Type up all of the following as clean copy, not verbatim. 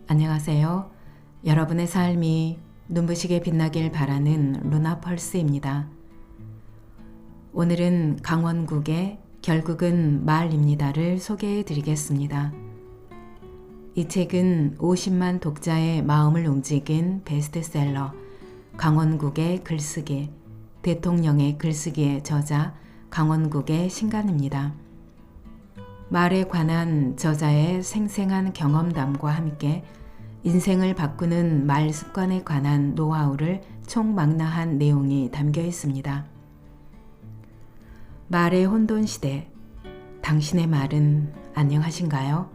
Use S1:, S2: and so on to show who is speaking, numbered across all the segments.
S1: 안녕하세요. 여러분의 삶이 눈부시게 빛나길 바라는 루나펄스입니다. 오늘은 강원국의 결국은 말입니다를 소개해 드리겠습니다. 이 책은 50만 독자의 마음을 움직인 베스트셀러 강원국의 글쓰기, 대통령의 글쓰기의 저자 강원국의 신간입니다. 말에 관한 저자의 생생한 경험담과 함께 인생을 바꾸는 말 습관에 관한 노하우를 총망라한 내용이 담겨 있습니다. 말의 혼돈시대, 당신의 말은 안녕하신가요?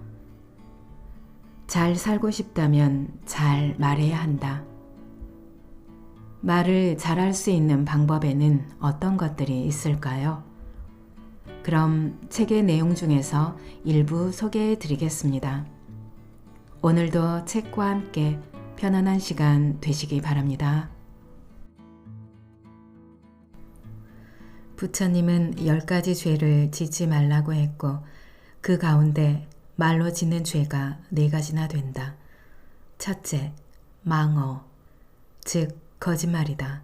S1: 잘 살고 싶다면 잘 말해야 한다. 말을 잘할 수 있는 방법에는 어떤 것들이 있을까요? 그럼 책의 내용 중에서 일부 소개해 드리겠습니다. 오늘도 책과 함께 편안한 시간 되시기 바랍니다. 부처님은 10가지 죄를 짓지 말라고 했고 그 가운데 말로 짓는 죄가 4가지나 된다. 첫째, 망어, 즉 거짓말이다.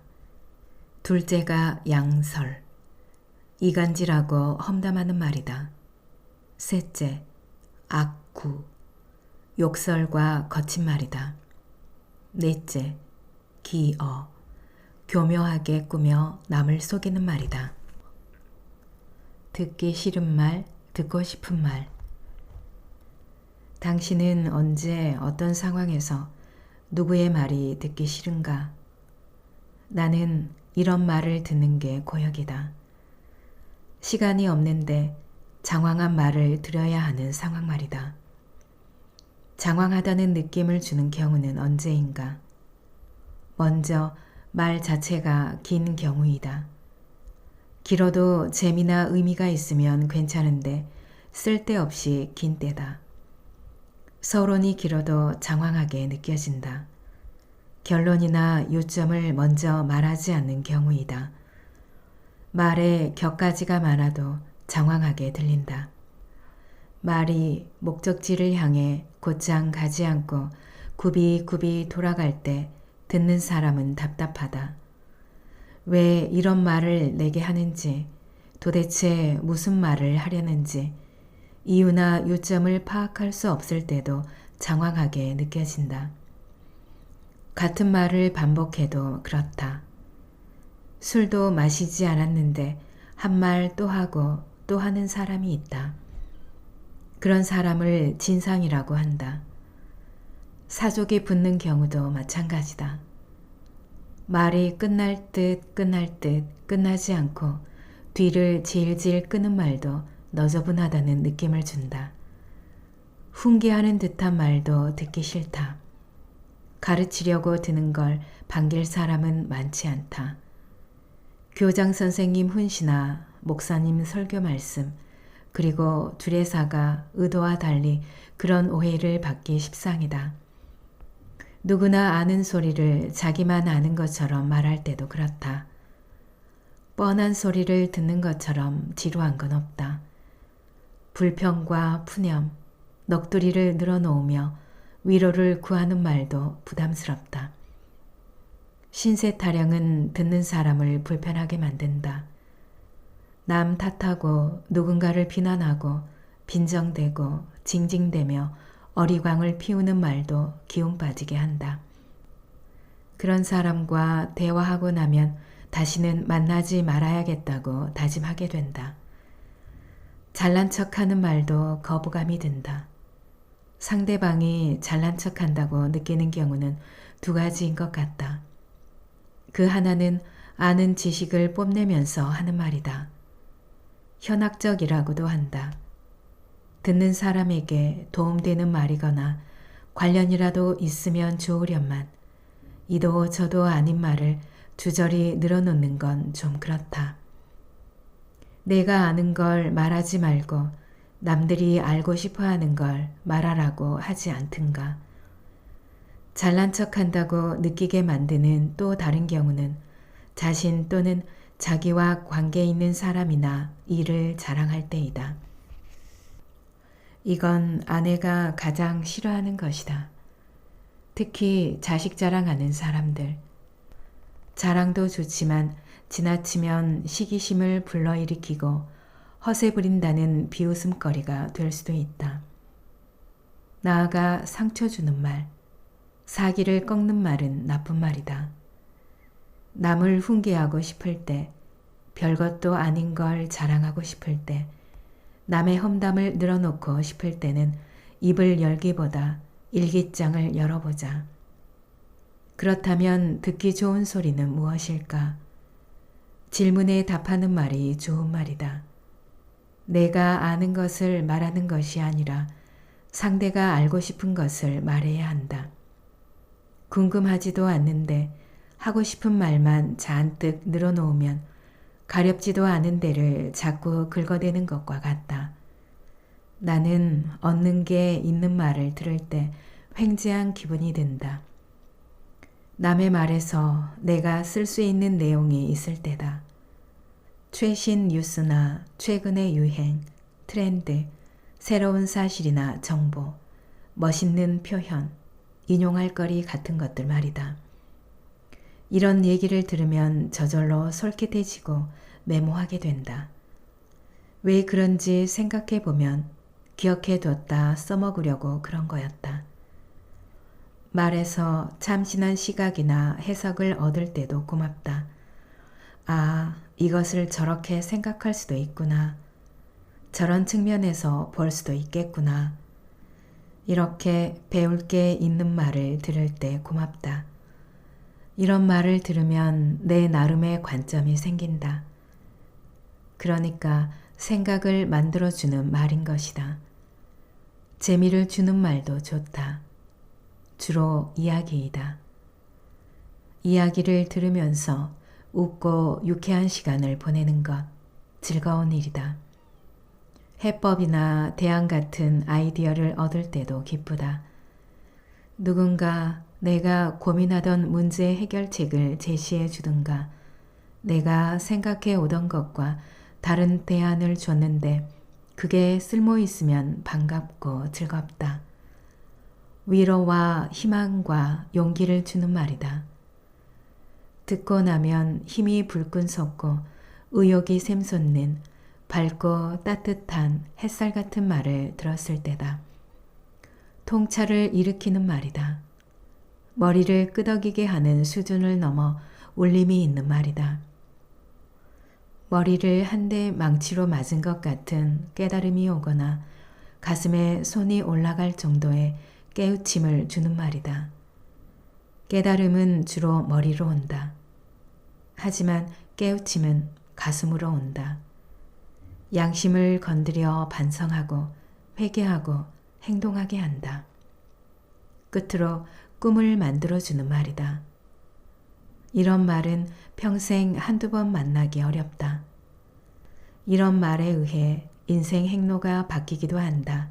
S1: 둘째가 양설, 이간질하고 험담하는 말이다. 셋째, 악구, 욕설과 거친 말이다. 넷째, 기어, 교묘하게 꾸며 남을 속이는 말이다. 듣기 싫은 말, 듣고 싶은 말. 당신은 언제 어떤 상황에서 누구의 말이 듣기 싫은가? 나는 이런 말을 듣는 게 고역이다. 시간이 없는데 장황한 말을 들어야 하는 상황 말이다. 장황하다는 느낌을 주는 경우는 언제인가? 먼저 말 자체가 긴 경우이다. 길어도 재미나 의미가 있으면 괜찮은데 쓸데없이 긴 때다. 서론이 길어도 장황하게 느껴진다. 결론이나 요점을 먼저 말하지 않는 경우이다. 말에 격가지가 많아도 장황하게 들린다. 말이 목적지를 향해 곧장 가지 않고 굽이굽이 돌아갈 때 듣는 사람은 답답하다. 왜 이런 말을 내게 하는지, 도대체 무슨 말을 하려는지, 이유나 요점을 파악할 수 없을 때도 장황하게 느껴진다. 같은 말을 반복해도 그렇다. 술도 마시지 않았는데 한 말 또 하고 또 하는 사람이 있다. 그런 사람을 진상이라고 한다. 사족이 붙는 경우도 마찬가지다. 말이 끝날 듯 끝나지 않고 뒤를 질질 끄는 말도 너저분하다는 느낌을 준다. 훈계하는 듯한 말도 듣기 싫다. 가르치려고 드는 걸 반길 사람은 많지 않다. 교장 선생님 훈시나 목사님 설교 말씀, 그리고 주례사가 의도와 달리 그런 오해를 받기 십상이다. 누구나 아는 소리를 자기만 아는 것처럼 말할 때도 그렇다. 뻔한 소리를 듣는 것처럼 지루한 건 없다. 불평과 푸념, 넋두리를 늘어놓으며 위로를 구하는 말도 부담스럽다. 신세 타령은 듣는 사람을 불편하게 만든다. 남 탓하고 누군가를 비난하고 빈정대고 징징대며 어리광을 피우는 말도 기운 빠지게 한다. 그런 사람과 대화하고 나면 다시는 만나지 말아야겠다고 다짐하게 된다. 잘난 척하는 말도 거부감이 든다. 상대방이 잘난 척한다고 느끼는 경우는 2가지인 것 같다. 그 하나는 아는 지식을 뽐내면서 하는 말이다. 현학적이라고도 한다. 듣는 사람에게 도움되는 말이거나 관련이라도 있으면 좋으련만 이도 저도 아닌 말을 주저리 늘어놓는 건 좀 그렇다. 내가 아는 걸 말하지 말고 남들이 알고 싶어 하는 걸 말하라고 하지 않든가. 잘난 척한다고 느끼게 만드는 또 다른 경우는 자신 또는 자기와 관계 있는 사람이나 일을 자랑할 때이다. 이건 아내가 가장 싫어하는 것이다. 특히 자식 자랑하는 사람들. 자랑도 좋지만 지나치면 시기심을 불러일으키고 허세 부린다는 비웃음거리가 될 수도 있다. 나아가 상처 주는 말, 사기를 꺾는 말은 나쁜 말이다. 남을 훈계하고 싶을 때, 별것도 아닌 걸 자랑하고 싶을 때, 남의 험담을 늘어놓고 싶을 때는 입을 열기보다 일기장을 열어보자. 그렇다면 듣기 좋은 소리는 무엇일까? 질문에 답하는 말이 좋은 말이다. 내가 아는 것을 말하는 것이 아니라 상대가 알고 싶은 것을 말해야 한다. 궁금하지도 않는데 하고 싶은 말만 잔뜩 늘어놓으면 가렵지도 않은 데를 자꾸 긁어대는 것과 같다. 나는 얻는 게 있는 말을 들을 때 횡재한 기분이 든다. 남의 말에서 내가 쓸 수 있는 내용이 있을 때다. 최신 뉴스나 최근의 유행, 트렌드, 새로운 사실이나 정보, 멋있는 표현, 인용할 거리 같은 것들 말이다. 이런 얘기를 들으면 저절로 솔깃해지고 메모하게 된다. 왜 그런지 생각해 보면 기억해뒀다 써먹으려고 그런 거였다. 말에서 참신한 시각이나 해석을 얻을 때도 고맙다. 아, 이것을 저렇게 생각할 수도 있구나. 저런 측면에서 볼 수도 있겠구나. 이렇게 배울 게 있는 말을 들을 때 고맙다. 이런 말을 들으면 내 나름의 관점이 생긴다. 그러니까 생각을 만들어주는 말인 것이다. 재미를 주는 말도 좋다. 주로 이야기이다. 이야기를 들으면서 웃고 유쾌한 시간을 보내는 것, 즐거운 일이다. 해법이나 대안 같은 아이디어를 얻을 때도 기쁘다. 누군가 내가 고민하던 문제 해결책을 제시해 주든가, 내가 생각해 오던 것과 다른 대안을 줬는데 그게 쓸모 있으면 반갑고 즐겁다. 위로와 희망과 용기를 주는 말이다. 듣고 나면 힘이 불끈 솟고 의욕이 샘솟는 밝고 따뜻한 햇살 같은 말을 들었을 때다. 통찰을 일으키는 말이다. 머리를 끄덕이게 하는 수준을 넘어 울림이 있는 말이다. 머리를 한 대 망치로 맞은 것 같은 깨달음이 오거나 가슴에 손이 올라갈 정도의 깨우침을 주는 말이다. 깨달음은 주로 머리로 온다. 하지만 깨우침은 가슴으로 온다. 양심을 건드려 반성하고 회개하고 행동하게 한다. 끝으로 꿈을 만들어주는 말이다. 이런 말은 평생 한두 번 만나기 어렵다. 이런 말에 의해 인생 행로가 바뀌기도 한다.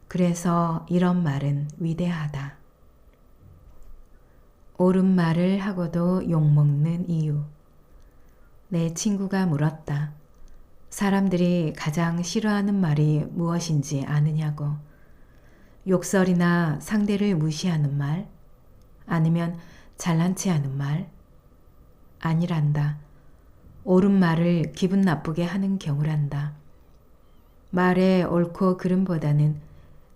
S1: 그래서 이런 말은 위대하다. 옳은 말을 하고도 욕먹는 이유. 내 친구가 물었다. 사람들이 가장 싫어하는 말이 무엇인지 아느냐고. 욕설이나 상대를 무시하는 말? 아니면 잘난 체 하는 말? 아니란다. 옳은 말을 기분 나쁘게 하는 경우란다. 말의 옳고 그름보다는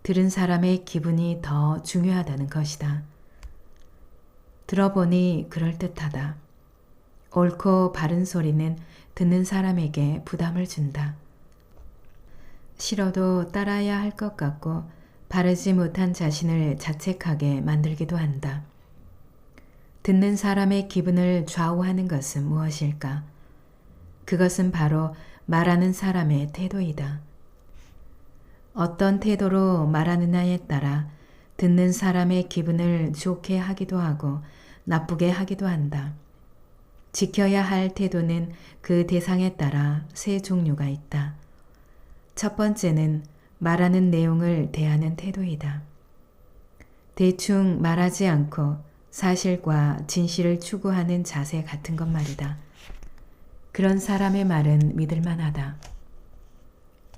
S1: 들은 사람의 기분이 더 중요하다는 것이다. 들어보니 그럴듯하다. 옳고 바른 소리는 듣는 사람에게 부담을 준다. 싫어도 따라야 할 것 같고 바르지 못한 자신을 자책하게 만들기도 한다. 듣는 사람의 기분을 좌우하는 것은 무엇일까? 그것은 바로 말하는 사람의 태도이다. 어떤 태도로 말하느냐에 따라 듣는 사람의 기분을 좋게 하기도 하고 나쁘게 하기도 한다. 지켜야 할 태도는 그 대상에 따라 세 종류가 있다. 첫 번째는 말하는 내용을 대하는 태도이다. 대충 말하지 않고 사실과 진실을 추구하는 자세 같은 것 말이다. 그런 사람의 말은 믿을만하다.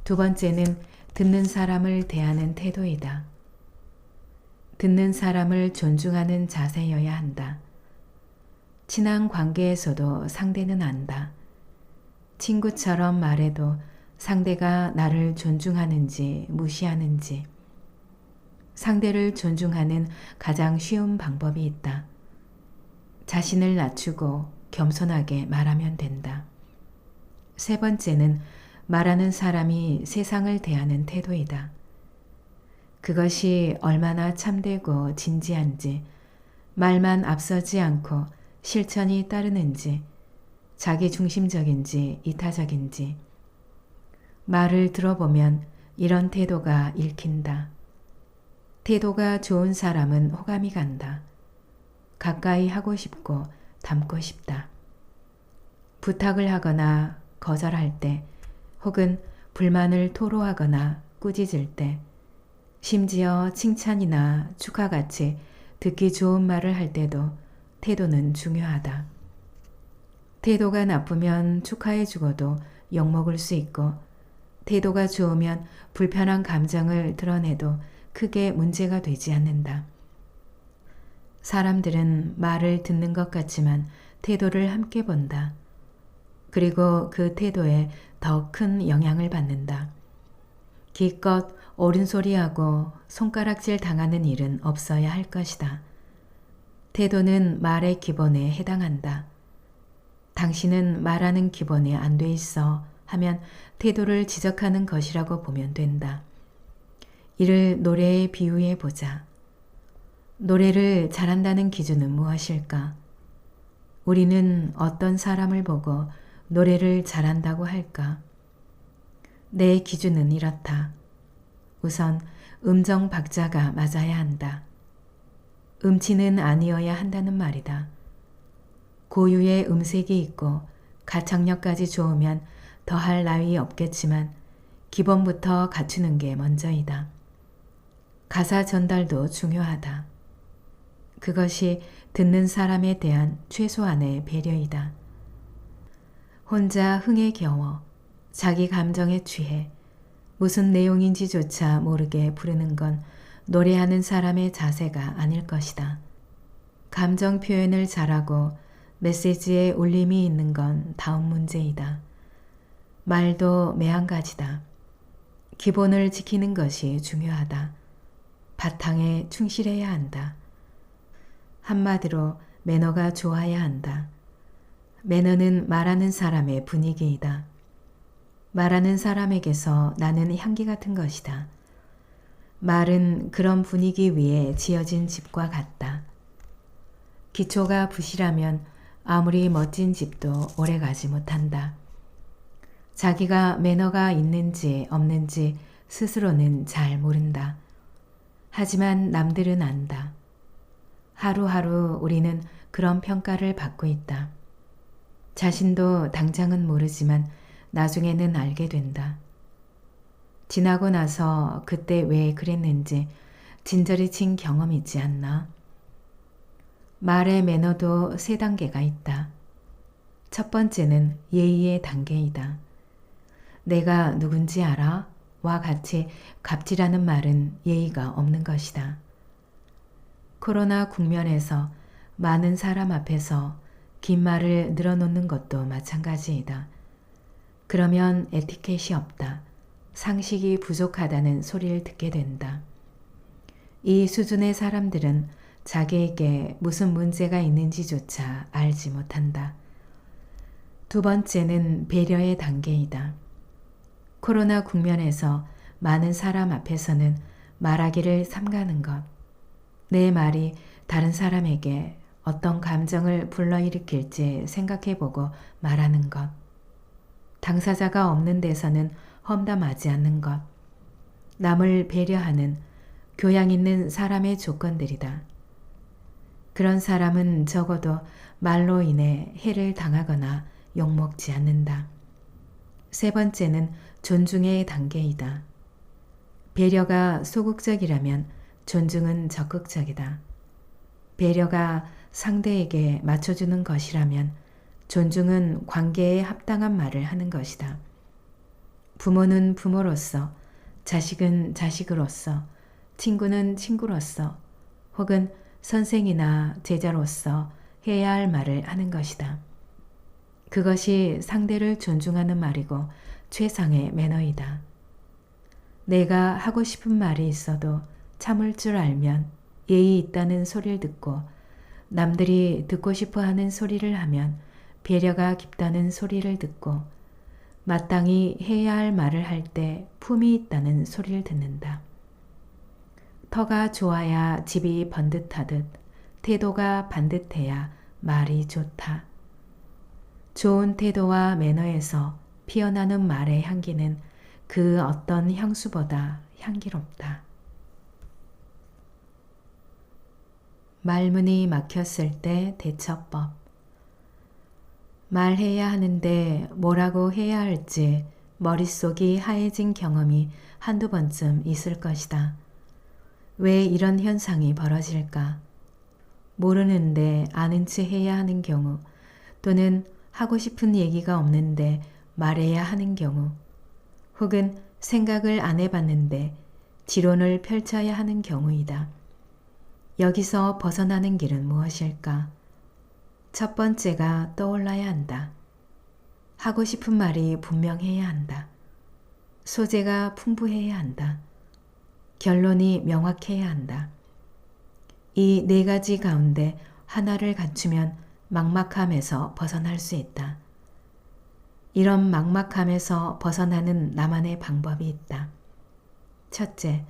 S1: 두 번째는 듣는 사람을 대하는 태도이다. 듣는 사람을 존중하는 자세여야 한다. 친한 관계에서도 상대는 안다. 친구처럼 말해도 상대가 나를 존중하는지 무시하는지. 상대를 존중하는 가장 쉬운 방법이 있다. 자신을 낮추고 겸손하게 말하면 된다. 세 번째는 말하는 사람이 세상을 대하는 태도이다. 그것이 얼마나 참되고 진지한지, 말만 앞서지 않고 실천이 따르는지, 자기중심적인지 이타적인지. 말을 들어보면 이런 태도가 읽힌다. 태도가 좋은 사람은 호감이 간다. 가까이 하고 싶고 닮고 싶다. 부탁을 하거나 거절할 때, 혹은 불만을 토로하거나 꾸짖을 때, 심지어 칭찬이나 축하같이 듣기 좋은 말을 할 때도 태도는 중요하다. 태도가 나쁘면 축하해 주고도 욕먹을 수 있고, 태도가 좋으면 불편한 감정을 드러내도 크게 문제가 되지 않는다. 사람들은 말을 듣는 것 같지만 태도를 함께 본다. 그리고 그 태도에 더 큰 영향을 받는다. 기껏 옳은 소리하고 손가락질 당하는 일은 없어야 할 것이다. 태도는 말의 기본에 해당한다. 당신은 말하는 기본에 안 돼 있어 하면 태도를 지적하는 것이라고 보면 된다. 이를 노래에 비유해 보자. 노래를 잘한다는 기준은 무엇일까? 우리는 어떤 사람을 보고 노래를 잘한다고 할까? 내 기준은 이렇다. 우선 음정 박자가 맞아야 한다. 음치는 아니어야 한다는 말이다. 고유의 음색이 있고 가창력까지 좋으면 더할 나위 없겠지만 기본부터 갖추는 게 먼저이다. 가사 전달도 중요하다. 그것이 듣는 사람에 대한 최소한의 배려이다. 혼자 흥에 겨워 자기 감정에 취해 무슨 내용인지조차 모르게 부르는 건 노래하는 사람의 자세가 아닐 것이다. 감정 표현을 잘하고 메시지에 울림이 있는 건 다음 문제이다. 말도 매한가지다. 기본을 지키는 것이 중요하다. 바탕에 충실해야 한다. 한마디로 매너가 좋아야 한다. 매너는 말하는 사람의 분위기이다. 말하는 사람에게서 나는 향기 같은 것이다. 말은 그런 분위기 위에 지어진 집과 같다. 기초가 부실하면 아무리 멋진 집도 오래가지 못한다. 자기가 매너가 있는지 없는지 스스로는 잘 모른다. 하지만 남들은 안다. 하루하루 우리는 그런 평가를 받고 있다. 자신도 당장은 모르지만 나중에는 알게 된다. 지나고 나서 그때 왜 그랬는지 진저리 친 경험 있지 않나? 말의 매너도 3단계가 있다. 첫 번째는 예의의 단계이다. 내가 누군지 알아? 와 같이 갑질하는 말은 예의가 없는 것이다. 코로나 국면에서 많은 사람 앞에서 긴 말을 늘어놓는 것도 마찬가지이다. 그러면 에티켓이 없다. 상식이 부족하다는 소리를 듣게 된다. 이 수준의 사람들은 자기에게 무슨 문제가 있는지조차 알지 못한다. 두 번째는 배려의 단계이다. 코로나 국면에서 많은 사람 앞에서는 말하기를 삼가는 것. 내 말이 다른 사람에게 어떤 감정을 불러일으킬지 생각해보고 말하는 것. 당사자가 없는 데서는 험담하지 않는 것. 남을 배려하는 교양 있는 사람의 조건들이다. 그런 사람은 적어도 말로 인해 해를 당하거나 욕먹지 않는다. 세 번째는 존중의 단계이다. 배려가 소극적이라면 존중은 적극적이다. 배려가 상대에게 맞춰주는 것이라면 존중은 관계에 합당한 말을 하는 것이다. 부모는 부모로서, 자식은 자식으로서, 친구는 친구로서, 혹은 선생이나 제자로서 해야 할 말을 하는 것이다. 그것이 상대를 존중하는 말이고 최상의 매너이다. 내가 하고 싶은 말이 있어도 참을 줄 알면 예의 있다는 소리를 듣고 남들이 듣고 싶어 하는 소리를 하면 배려가 깊다는 소리를 듣고 마땅히 해야 할 말을 할 때 품이 있다는 소리를 듣는다. 터가 좋아야 집이 번듯하듯 태도가 반듯해야 말이 좋다. 좋은 태도와 매너에서 피어나는 말의 향기는 그 어떤 향수보다 향기롭다. 말문이 막혔을 때 대처법. 말해야 하는데 뭐라고 해야 할지 머릿속이 하얘진 경험이 한두 번쯤 있을 것이다. 왜 이런 현상이 벌어질까? 모르는데 아는 체 해야 하는 경우, 또는 하고 싶은 얘기가 없는데 말해야 하는 경우, 혹은 생각을 안 해봤는데 지론을 펼쳐야 하는 경우이다. 여기서 벗어나는 길은 무엇일까? 첫 번째가 떠올라야 한다. 하고 싶은 말이 분명해야 한다. 소재가 풍부해야 한다. 결론이 명확해야 한다. 이 네 가지 가운데 하나를 갖추면 막막함에서 벗어날 수 있다. 이런 막막함에서 벗어나는 나만의 방법이 있다. 첫째,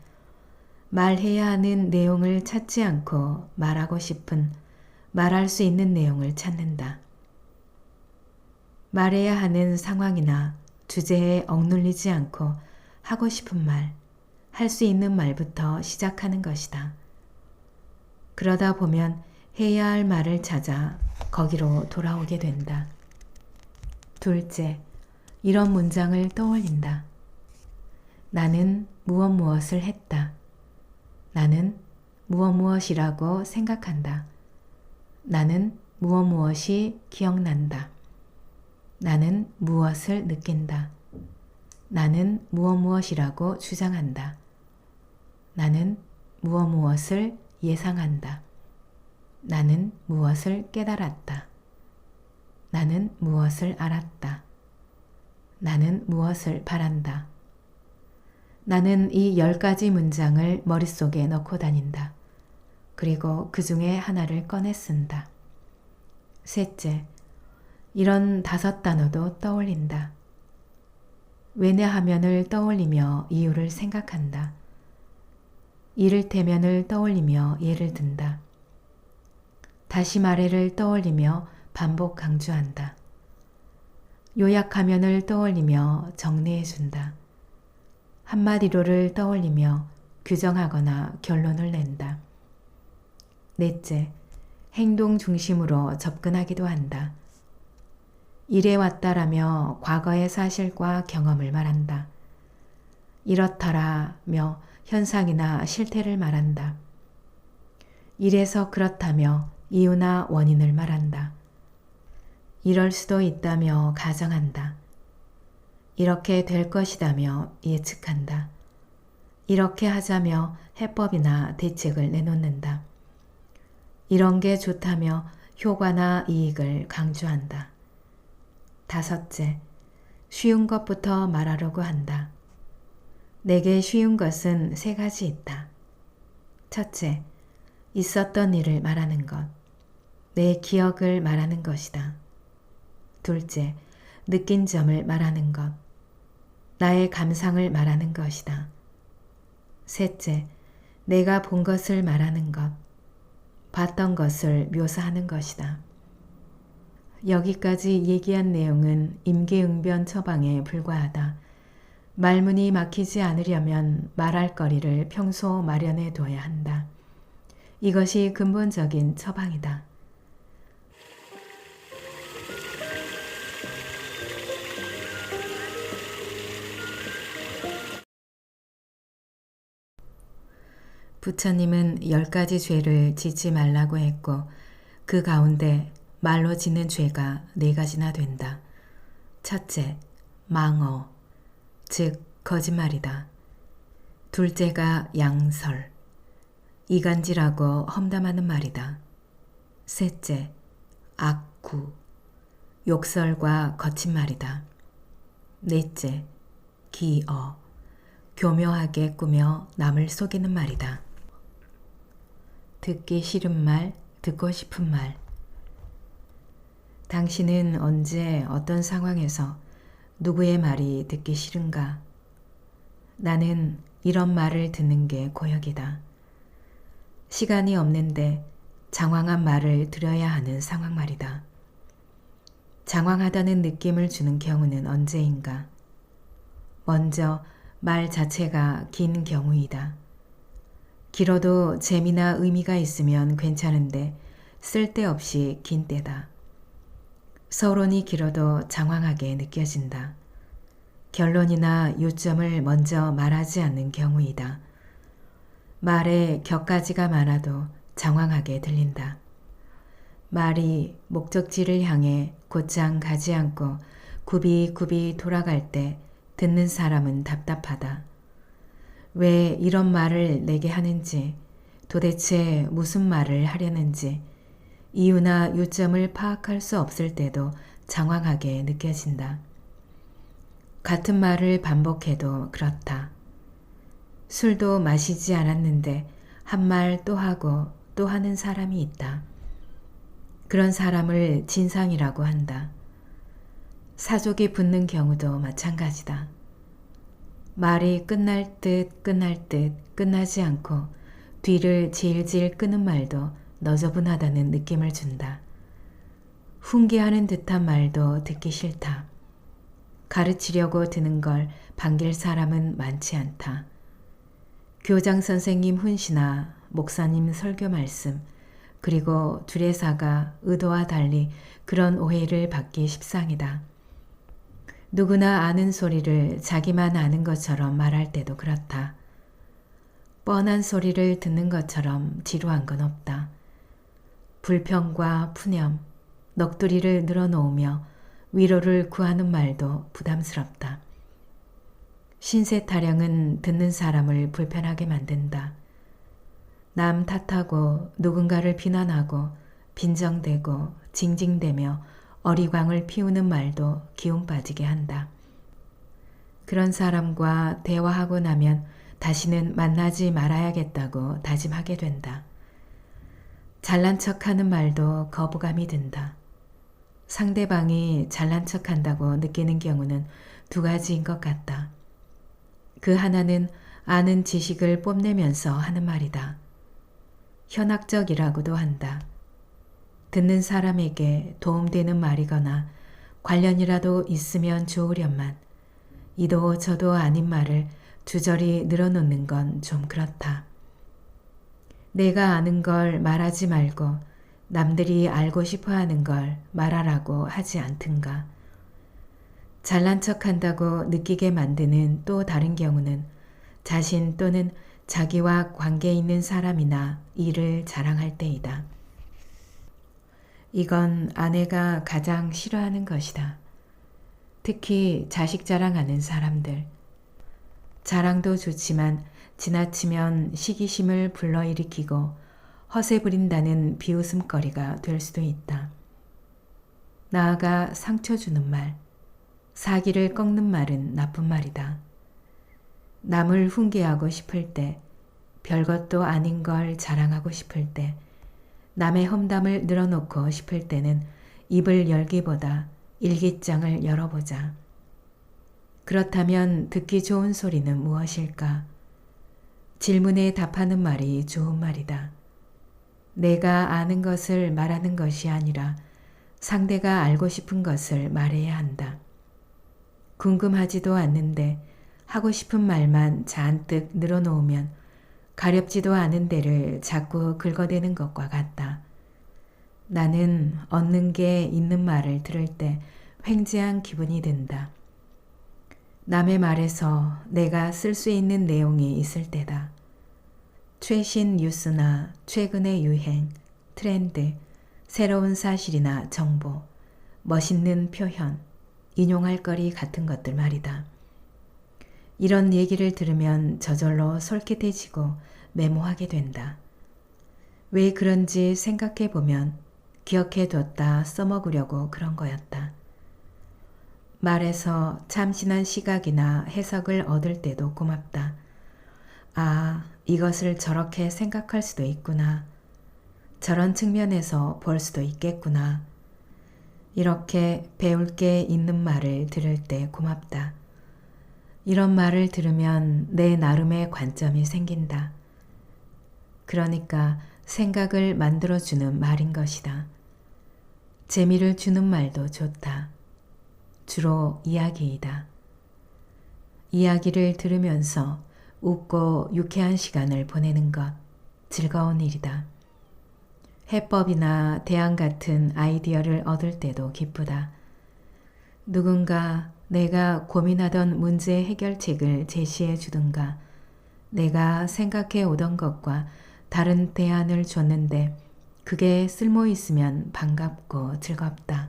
S1: 말해야 하는 내용을 찾지 않고 말하고 싶은, 말할 수 있는 내용을 찾는다. 말해야 하는 상황이나 주제에 억눌리지 않고 하고 싶은 말, 할 수 있는 말부터 시작하는 것이다. 그러다 보면 해야 할 말을 찾아 거기로 돌아오게 된다. 둘째, 이런 문장을 떠올린다. 나는 무엇을 했다. 나는 무엇이라고 생각한다. 나는 무엇이 기억난다. 나는 무엇을 느낀다. 나는 무엇이라고 주장한다. 나는 무엇을 예상한다. 나는 무엇을 깨달았다. 나는 무엇을 알았다. 나는 무엇을 바란다. 나는 이 10가지 문장을 머릿속에 넣고 다닌다. 그리고 그 중에 하나를 꺼내 쓴다. 셋째, 이런 5단어도 떠올린다. 왜냐하면을 떠올리며 이유를 생각한다. 이를테면을 떠올리며 예를 든다. 다시 말해를 떠올리며 반복 강조한다. 요약하면을 떠올리며 정리해준다. 한마디로를 떠올리며 규정하거나 결론을 낸다. 넷째, 행동 중심으로 접근하기도 한다. 이래왔다라며 과거의 사실과 경험을 말한다. 이렇더라며 현상이나 실태를 말한다. 이래서 그렇다며 이유나 원인을 말한다. 이럴 수도 있다며 가정한다. 이렇게 될 것이다며 예측한다. 이렇게 하자며 해법이나 대책을 내놓는다. 이런 게 좋다며 효과나 이익을 강조한다. 다섯째, 쉬운 것부터 말하려고 한다. 내게 쉬운 것은 3가지 있다. 첫째, 있었던 일을 말하는 것. 내 기억을 말하는 것이다. 둘째, 느낀 점을 말하는 것. 나의 감상을 말하는 것이다. 셋째, 내가 본 것을 말하는 것. 봤던 것을 묘사하는 것이다. 여기까지 얘기한 내용은 임기응변 처방에 불과하다. 말문이 막히지 않으려면 말할 거리를 평소 마련해 둬야 한다. 이것이 근본적인 처방이다. 부처님은 10가지 죄를 짓지 말라고 했고 그 가운데 말로 짓는 죄가 4가지나 된다. 첫째, 망어, 즉 거짓말이다. 둘째가 양설, 이간질하고 험담하는 말이다. 셋째, 악구, 욕설과 거친 말이다. 넷째, 기어, 교묘하게 꾸며 남을 속이는 말이다. 듣기 싫은 말, 듣고 싶은 말. 당신은 언제 어떤 상황에서 누구의 말이 듣기 싫은가? 나는 이런 말을 듣는 게 고역이다. 시간이 없는데 장황한 말을 들어야 하는 상황 말이다. 장황하다는 느낌을 주는 경우는 언제인가? 먼저 말 자체가 긴 경우이다. 길어도 재미나 의미가 있으면 괜찮은데 쓸데없이 긴 때다. 서론이 길어도 장황하게 느껴진다. 결론이나 요점을 먼저 말하지 않는 경우이다. 말에 격가지가 많아도 장황하게 들린다. 말이 목적지를 향해 곧장 가지 않고 굽이굽이 돌아갈 때 듣는 사람은 답답하다. 왜 이런 말을 내게 하는지, 도대체 무슨 말을 하려는지, 이유나 요점을 파악할 수 없을 때도 장황하게 느껴진다. 같은 말을 반복해도 그렇다. 술도 마시지 않았는데 한 말 또 하고 또 하는 사람이 있다. 그런 사람을 진상이라고 한다. 사족이 붙는 경우도 마찬가지다. 말이 끝날 듯 끝나지 않고 뒤를 질질 끄는 말도 너저분하다는 느낌을 준다. 훈계하는 듯한 말도 듣기 싫다. 가르치려고 드는 걸 반길 사람은 많지 않다. 교장 선생님 훈시나 목사님 설교 말씀, 그리고 주례사가 의도와 달리 그런 오해를 받기 십상이다. 누구나 아는 소리를 자기만 아는 것처럼 말할 때도 그렇다. 뻔한 소리를 듣는 것처럼 지루한 건 없다. 불평과 푸념, 넋두리를 늘어놓으며 위로를 구하는 말도 부담스럽다. 신세 타령은 듣는 사람을 불편하게 만든다. 남 탓하고 누군가를 비난하고 빈정대고 징징대며 어리광을 피우는 말도 기운 빠지게 한다. 그런 사람과 대화하고 나면 다시는 만나지 말아야겠다고 다짐하게 된다. 잘난 척하는 말도 거부감이 든다. 상대방이 잘난 척한다고 느끼는 경우는 두 가지인 것 같다. 그 하나는 아는 지식을 뽐내면서 하는 말이다. 현학적이라고도 한다. 듣는 사람에게 도움되는 말이거나 관련이라도 있으면 좋으련만 이도 저도 아닌 말을 주저리 늘어놓는 건 좀 그렇다. 내가 아는 걸 말하지 말고 남들이 알고 싶어 하는 걸 말하라고 하지 않든가. 잘난 척한다고 느끼게 만드는 또 다른 경우는 자신 또는 자기와 관계 있는 사람이나 일을 자랑할 때이다. 이건 아내가 가장 싫어하는 것이다. 특히 자식 자랑하는 사람들. 자랑도 좋지만 지나치면 시기심을 불러일으키고 허세 부린다는 비웃음거리가 될 수도 있다. 나아가 상처 주는 말, 사기를 꺾는 말은 나쁜 말이다. 남을 훈계하고 싶을 때, 별것도 아닌 걸 자랑하고 싶을 때, 남의 험담을 늘어놓고 싶을 때는 입을 열기보다 일기장을 열어보자. 그렇다면 듣기 좋은 소리는 무엇일까? 질문에 답하는 말이 좋은 말이다. 내가 아는 것을 말하는 것이 아니라 상대가 알고 싶은 것을 말해야 한다. 궁금하지도 않는데 하고 싶은 말만 잔뜩 늘어놓으면 가렵지도 않은 데를 자꾸 긁어대는 것과 같다. 나는 얻는 게 있는 말을 들을 때 횡재한 기분이 든다. 남의 말에서 내가 쓸 수 있는 내용이 있을 때다. 최신 뉴스나 최근의 유행, 트렌드, 새로운 사실이나 정보, 멋있는 표현, 인용할 거리 같은 것들 말이다. 이런 얘기를 들으면 저절로 솔깃해지고 메모하게 된다. 왜 그런지 생각해 보면 기억해뒀다 써먹으려고 그런 거였다. 말에서 참신한 시각이나 해석을 얻을 때도 고맙다. 아, 이것을 저렇게 생각할 수도 있구나. 저런 측면에서 볼 수도 있겠구나. 이렇게 배울 게 있는 말을 들을 때 고맙다. 이런 말을 들으면 내 나름의 관점이 생긴다. 그러니까 생각을 만들어주는 말인 것이다. 재미를 주는 말도 좋다. 주로 이야기이다. 이야기를 들으면서 웃고 유쾌한 시간을 보내는 것, 즐거운 일이다. 해법이나 대안 같은 아이디어를 얻을 때도 기쁘다. 누군가 내가 고민하던 문제 해결책을 제시해 주든가, 내가 생각해 오던 것과 다른 대안을 줬는데 그게 쓸모 있으면 반갑고 즐겁다.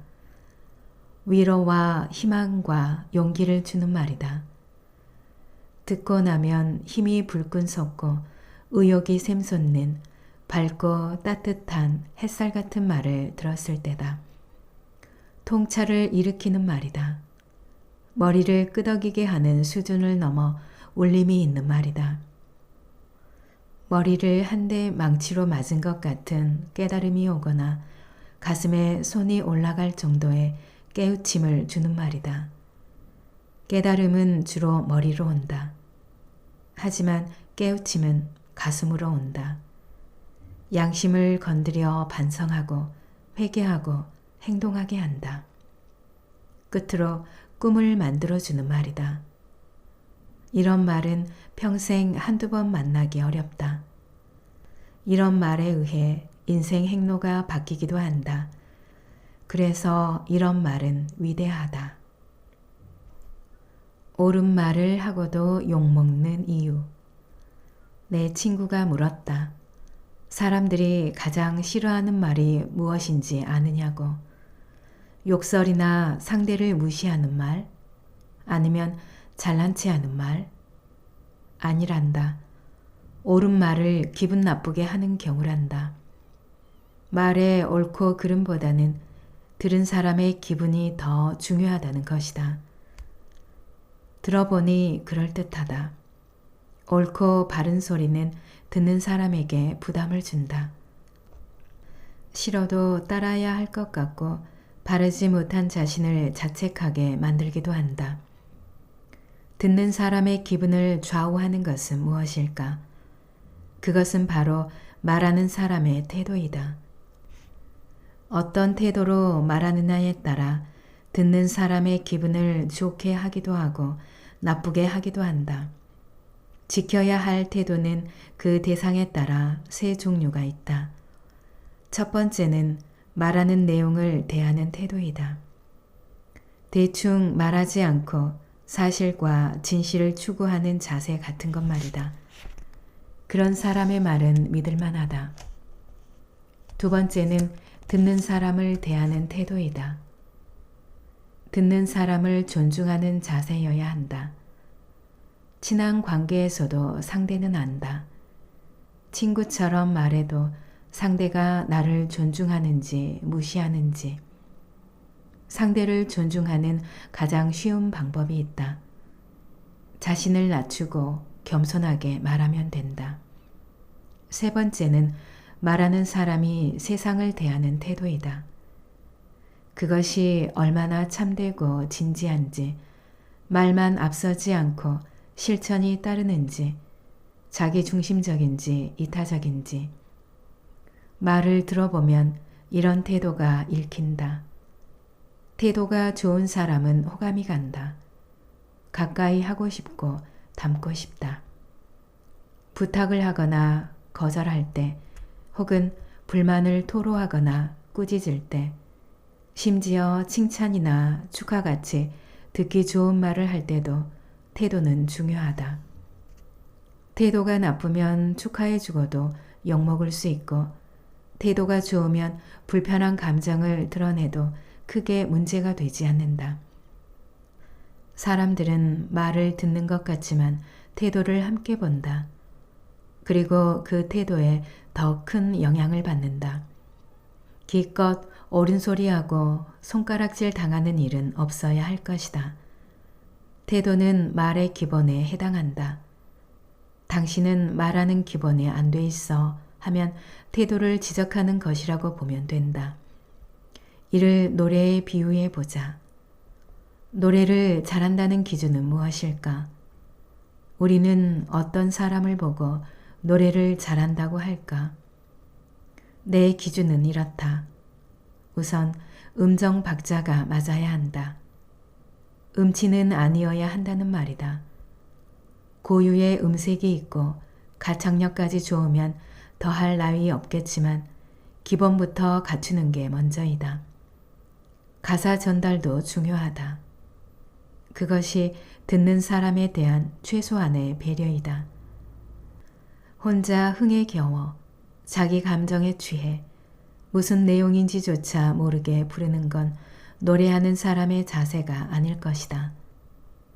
S1: 위로와 희망과 용기를 주는 말이다. 듣고 나면 힘이 불끈 솟고 의욕이 샘솟는 밝고 따뜻한 햇살 같은 말을 들었을 때다. 통찰을 일으키는 말이다. 머리를 끄덕이게 하는 수준을 넘어 울림이 있는 말이다. 머리를 한 대 망치로 맞은 것 같은 깨달음이 오거나 가슴에 손이 올라갈 정도의 깨우침을 주는 말이다. 깨달음은 주로 머리로 온다. 하지만 깨우침은 가슴으로 온다. 양심을 건드려 반성하고 회개하고 행동하게 한다. 끝으로 꿈을 만들어주는 말이다. 이런 말은 평생 한두 번 만나기 어렵다. 이런 말에 의해 인생 행로가 바뀌기도 한다. 그래서 이런 말은 위대하다. 옳은 말을 하고도 욕먹는 이유. 내 친구가 물었다. 사람들이 가장 싫어하는 말이 무엇인지 아느냐고. 욕설이나 상대를 무시하는 말? 아니면 잘난 체 하는 말? 아니란다. 옳은 말을 기분 나쁘게 하는 경우란다. 말의 옳고 그름보다는 들은 사람의 기분이 더 중요하다는 것이다. 들어보니 그럴듯하다. 옳고 바른 소리는 듣는 사람에게 부담을 준다. 싫어도 따라야 할 것 같고 바르지 못한 자신을 자책하게 만들기도 한다. 듣는 사람의 기분을 좌우하는 것은 무엇일까? 그것은 바로 말하는 사람의 태도이다. 어떤 태도로 말하느냐에 따라 듣는 사람의 기분을 좋게 하기도 하고 나쁘게 하기도 한다. 지켜야 할 태도는 그 대상에 따라 세 종류가 있다. 첫 번째는 말하는 내용을 대하는 태도이다. 대충 말하지 않고 사실과 진실을 추구하는 자세 같은 것 말이다. 그런 사람의 말은 믿을 만하다. 두 번째는 듣는 사람을 대하는 태도이다. 듣는 사람을 존중하는 자세여야 한다. 친한 관계에서도 상대는 안다. 친구처럼 말해도 상대가 나를 존중하는지 무시하는지. 상대를 존중하는 가장 쉬운 방법이 있다. 자신을 낮추고 겸손하게 말하면 된다. 세 번째는 말하는 사람이 세상을 대하는 태도이다. 그것이 얼마나 참되고 진지한지, 말만 앞서지 않고 실천이 따르는지, 자기중심적인지 이타적인지. 말을 들어보면 이런 태도가 읽힌다. 태도가 좋은 사람은 호감이 간다. 가까이 하고 싶고 닮고 싶다. 부탁을 하거나 거절할 때, 혹은 불만을 토로하거나 꾸짖을 때, 심지어 칭찬이나 축하같이 듣기 좋은 말을 할 때도 태도는 중요하다. 태도가 나쁘면 축하해 주고도 욕먹을 수 있고, 태도가 좋으면 불편한 감정을 드러내도 크게 문제가 되지 않는다. 사람들은 말을 듣는 것 같지만 태도를 함께 본다. 그리고 그 태도에 더 큰 영향을 받는다. 기껏 옳은소리하고 손가락질 당하는 일은 없어야 할 것이다. 태도는 말의 기본에 해당한다. 당신은 말하는 기본에 안 돼 있어 하면 태도를 지적하는 것이라고 보면 된다. 이를 노래에 비유해 보자. 노래를 잘한다는 기준은 무엇일까? 우리는 어떤 사람을 보고 노래를 잘한다고 할까? 내 기준은 이렇다. 우선 음정 박자가 맞아야 한다. 음치는 아니어야 한다는 말이다. 고유의 음색이 있고 가창력까지 좋으면 더할 나위 없겠지만 기본부터 갖추는 게 먼저이다. 가사 전달도 중요하다. 그것이 듣는 사람에 대한 최소한의 배려이다. 혼자 흥에 겨워 자기 감정에 취해 무슨 내용인지조차 모르게 부르는 건 노래하는 사람의 자세가 아닐 것이다.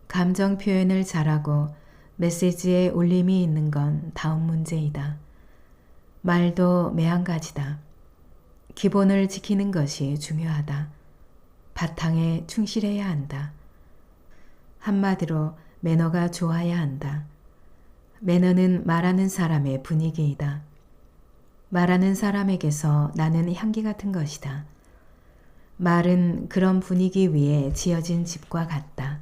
S1: 감정 표현을 잘하고 메시지에 울림이 있는 건 다음 문제이다. 말도 매한가지다. 기본을 지키는 것이 중요하다. 바탕에 충실해야 한다. 한마디로 매너가 좋아야 한다. 매너는 말하는 사람의 분위기이다. 말하는 사람에게서 나는 향기 같은 것이다. 말은 그런 분위기 위에 지어진 집과 같다.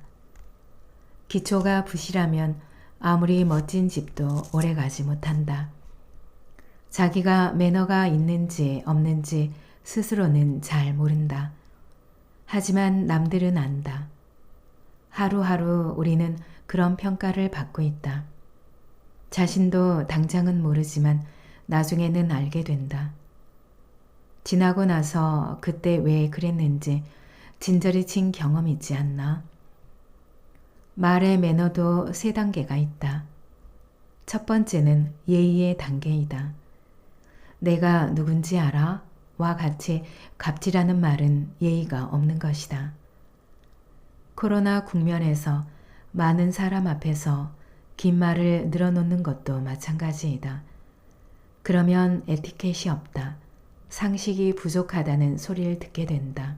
S1: 기초가 부실하면 아무리 멋진 집도 오래가지 못한다. 자기가 매너가 있는지 없는지 스스로는 잘 모른다. 하지만 남들은 안다. 하루하루 우리는 그런 평가를 받고 있다. 자신도 당장은 모르지만 나중에는 알게 된다. 지나고 나서 그때 왜 그랬는지 진저리 친 경험 있지 않나? 말의 매너도 3단계가 있다. 첫 번째는 예의의 단계이다. 내가 누군지 알아? 와 같이 갑질하는 말은 예의가 없는 것이다. 코로나 국면에서 많은 사람 앞에서 긴 말을 늘어놓는 것도 마찬가지이다. 그러면 에티켓이 없다. 상식이 부족하다는 소리를 듣게 된다.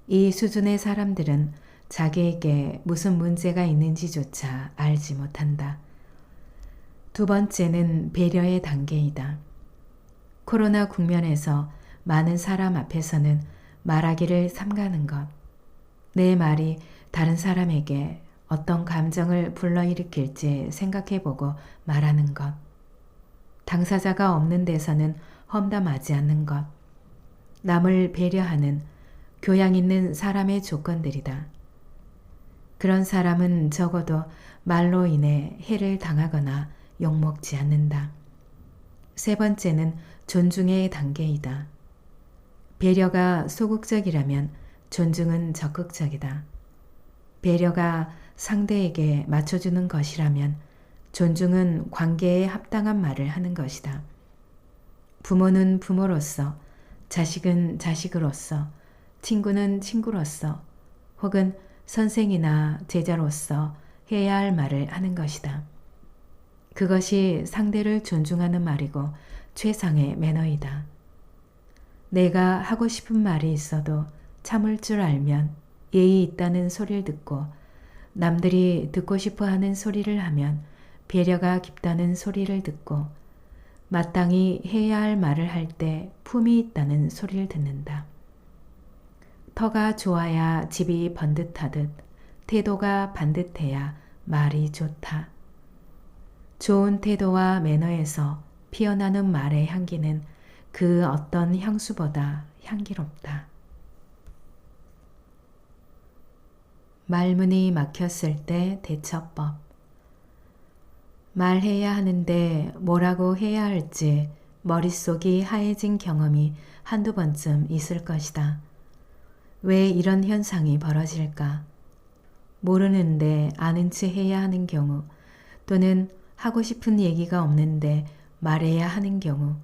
S1: 이 수준의 사람들은 자기에게 무슨 문제가 있는지조차 알지 못한다. 두 번째는 배려의 단계이다. 코로나 국면에서 많은 사람 앞에서는 말하기를 삼가는 것. 내 말이 다른 사람에게 어떤 감정을 불러일으킬지 생각해보고 말하는 것. 당사자가 없는 데서는 험담하지 않는 것. 남을 배려하는 교양 있는 사람의 조건들이다. 그런 사람은 적어도 말로 인해 해를 당하거나 욕먹지 않는다. 세 번째는 존중의 단계이다. 배려가 소극적이라면 존중은 적극적이다. 배려가 상대에게 맞춰주는 것이라면 존중은 관계에 합당한 말을 하는 것이다. 부모는 부모로서, 자식은 자식으로서, 친구는 친구로서, 혹은 선생이나 제자로서 해야 할 말을 하는 것이다. 그것이 상대를 존중하는 말이고 최상의 매너이다. 내가 하고 싶은 말이 있어도 참을 줄 알면 예의 있다는 소리를 듣고 남들이 듣고 싶어 하는 소리를 하면 배려가 깊다는 소리를 듣고 마땅히 해야 할 말을 할 때 품이 있다는 소리를 듣는다. 터가 좋아야 집이 번듯하듯 태도가 반듯해야 말이 좋다. 좋은 태도와 매너에서 피어나는 말의 향기는 그 어떤 향수보다 향기롭다. 말문이 막혔을 때 대처법. 말해야 하는데 뭐라고 해야 할지 머릿속이 하얘진 경험이 한두 번쯤 있을 것이다. 왜 이런 현상이 벌어질까? 모르는데 아는 체 해야 하는 경우, 또는 하고 싶은 얘기가 없는데 말해야 하는 경우,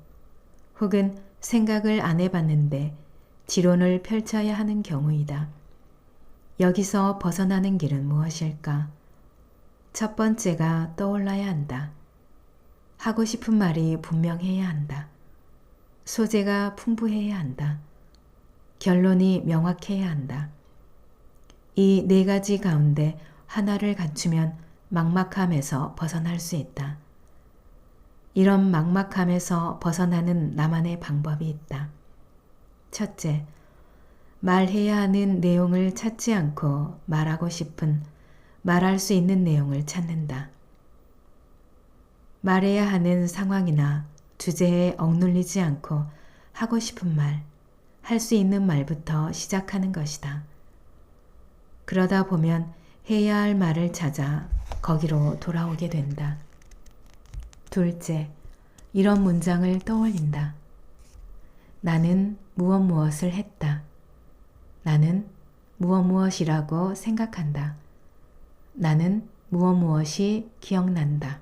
S1: 혹은 생각을 안 해봤는데 지론을 펼쳐야 하는 경우이다. 여기서 벗어나는 길은 무엇일까? 첫 번째가 떠올라야 한다. 하고 싶은 말이 분명해야 한다. 소재가 풍부해야 한다. 결론이 명확해야 한다. 이 네 가지 가운데 하나를 갖추면 막막함에서 벗어날 수 있다. 이런 막막함에서 벗어나는 나만의 방법이 있다. 첫째, 말해야 하는 내용을 찾지 않고 말하고 싶은, 말할 수 있는 내용을 찾는다. 말해야 하는 상황이나 주제에 억눌리지 않고 하고 싶은 말, 할 수 있는 말부터 시작하는 것이다. 그러다 보면 해야 할 말을 찾아 거기로 돌아오게 된다. 둘째, 이런 문장을 떠올린다. 나는 무엇을 했다. 나는 무엇이라고 생각한다. 나는 무엇이 기억난다.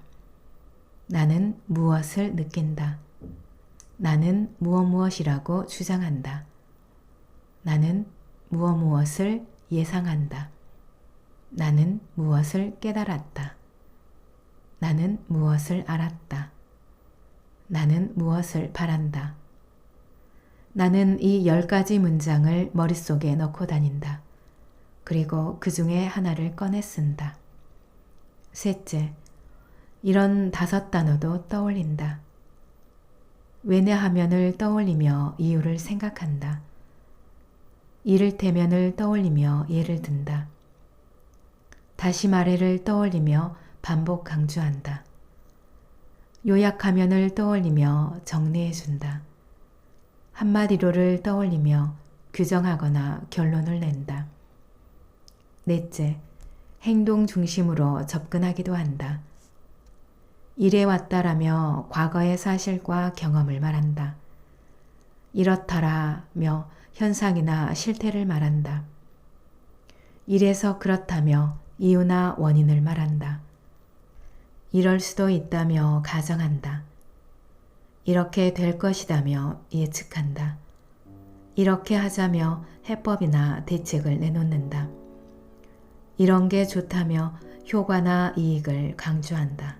S1: 나는 무엇을 느낀다. 나는 무엇이라고 주장한다. 나는 무엇을 예상한다. 나는 무엇을 깨달았다. 나는 무엇을 알았다. 나는 무엇을 바란다. 나는 이 10가지 문장을 머릿속에 넣고 다닌다. 그리고 그 중에 하나를 꺼내 쓴다. 셋째, 이런 5단어도 떠올린다. 왜냐하면을 떠올리며 이유를 생각한다. 이를테면을 떠올리며 예를 든다. 다시 말해를 떠올리며 반복 강조한다. 요약하면을 떠올리며 정리해준다. 한마디로를 떠올리며 규정하거나 결론을 낸다. 넷째, 행동 중심으로 접근하기도 한다. 이래왔다라며 과거의 사실과 경험을 말한다. 이렇다라며 현상이나 실태를 말한다. 이래서 그렇다며 이유나 원인을 말한다. 이럴 수도 있다며 가정한다. 이렇게 될 것이다며 예측한다. 이렇게 하자며 해법이나 대책을 내놓는다. 이런 게 좋다며 효과나 이익을 강조한다.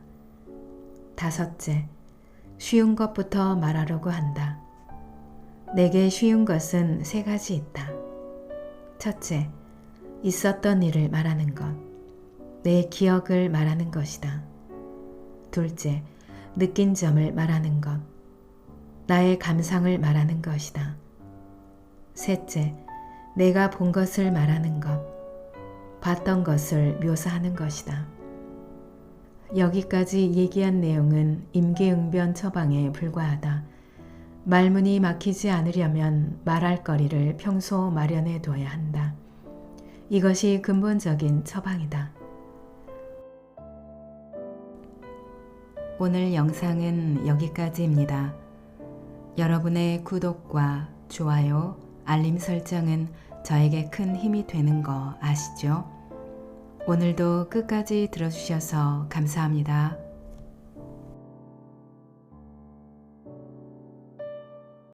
S1: 다섯째, 쉬운 것부터 말하려고 한다. 내게 쉬운 것은 3가지 있다. 첫째, 있었던 일을 말하는 것. 내 기억을 말하는 것이다. 둘째, 느낀 점을 말하는 것. 나의 감상을 말하는 것이다. 셋째, 내가 본 것을 말하는 것. 봤던 것을 묘사하는 것이다. 여기까지 얘기한 내용은 임기응변 처방에 불과하다. 말문이 막히지 않으려면 말할 거리를 평소 마련해 둬야 한다. 이것이 근본적인 처방이다. 오늘 영상은 여기까지입니다. 여러분의 구독과 좋아요, 알림 설정은 저에게 큰 힘이 되는 거 아시죠? 오늘도 끝까지 들어주셔서 감사합니다.